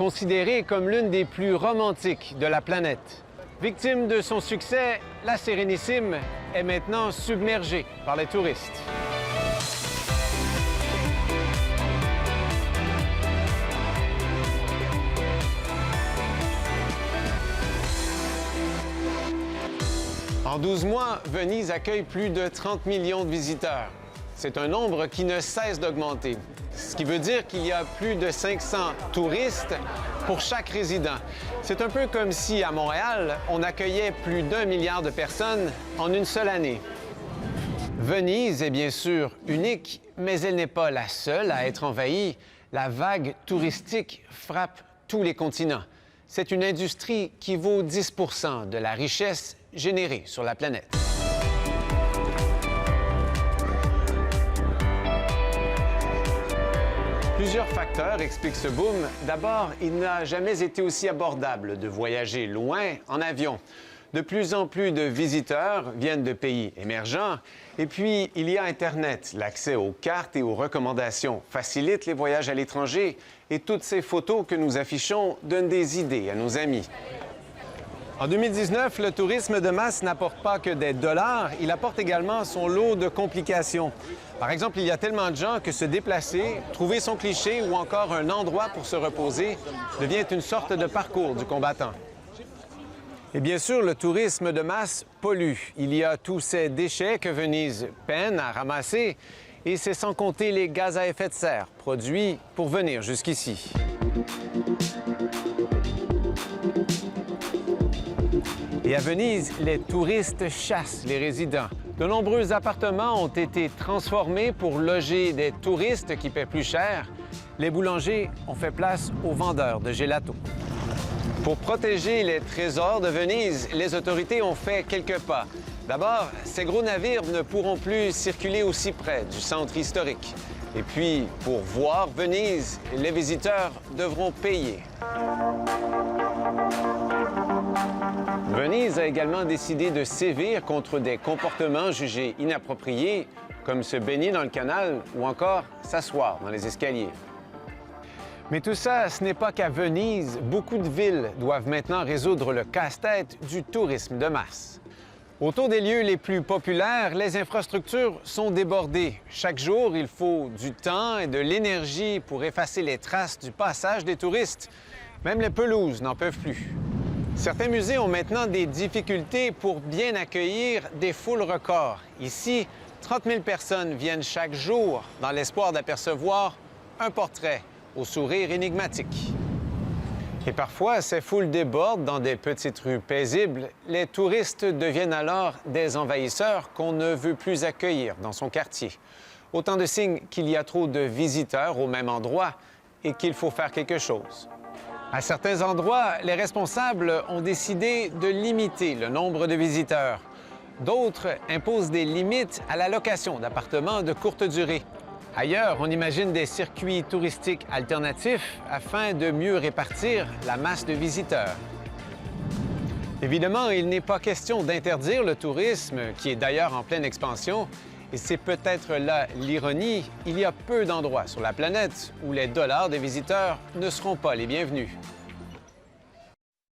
considérée comme l'une des plus romantiques de la planète. Victime de son succès, la Sérénissime est maintenant submergée par les touristes. En 12 mois, Venise accueille plus de 30 millions de visiteurs. C'est un nombre qui ne cesse d'augmenter, ce qui veut dire qu'il y a plus de 500 touristes pour chaque résident. C'est un peu comme si, à Montréal, on accueillait plus d'1 milliard de personnes en une seule année. Venise est bien sûr unique, mais elle n'est pas la seule à être envahie. La vague touristique frappe tous les continents. C'est une industrie qui vaut 10 % de la richesse générée sur la planète. Plusieurs facteurs expliquent ce boom. D'abord, il n'a jamais été aussi abordable de voyager loin en avion. De plus en plus de visiteurs viennent de pays émergents. Et puis, il y a Internet. L'accès aux cartes et aux recommandations facilite les voyages à l'étranger. Et toutes ces photos que nous affichons donnent des idées à nos amis. En 2019, le tourisme de masse n'apporte pas que des dollars, il apporte également son lot de complications. Par exemple, il y a tellement de gens que se déplacer, trouver son cliché ou encore un endroit pour se reposer devient une sorte de parcours du combattant. Et bien sûr, le tourisme de masse pollue. Il y a tous ces déchets que Venise peine à ramasser et c'est sans compter les gaz à effet de serre produits pour venir jusqu'ici. Et à Venise, les touristes chassent les résidents. De nombreux appartements ont été transformés pour loger des touristes qui paient plus cher. Les boulangers ont fait place aux vendeurs de gelato. Pour protéger les trésors de Venise, les autorités ont fait quelques pas. D'abord, ces gros navires ne pourront plus circuler aussi près du centre historique. Et puis, pour voir Venise, les visiteurs devront payer. Venise a également décidé de sévir contre des comportements jugés inappropriés, comme se baigner dans le canal ou encore s'asseoir dans les escaliers. Mais tout ça, ce n'est pas qu'à Venise. Beaucoup de villes doivent maintenant résoudre le casse-tête du tourisme de masse. Autour des lieux les plus populaires, les infrastructures sont débordées. Chaque jour, il faut du temps et de l'énergie pour effacer les traces du passage des touristes. Même les pelouses n'en peuvent plus. Certains musées ont maintenant des difficultés pour bien accueillir des foules records. Ici, 30 000 personnes viennent chaque jour dans l'espoir d'apercevoir un portrait au sourire énigmatique. Et parfois, ces foules débordent dans des petites rues paisibles. Les touristes deviennent alors des envahisseurs qu'on ne veut plus accueillir dans son quartier. Autant de signes qu'il y a trop de visiteurs au même endroit et qu'il faut faire quelque chose. À certains endroits, les responsables ont décidé de limiter le nombre de visiteurs. D'autres imposent des limites à la location d'appartements de courte durée. Ailleurs, on imagine des circuits touristiques alternatifs afin de mieux répartir la masse de visiteurs. Évidemment, il n'est pas question d'interdire le tourisme, qui est d'ailleurs en pleine expansion. Et c'est peut-être là l'ironie, il y a peu d'endroits sur la planète où les dollars des visiteurs ne seront pas les bienvenus.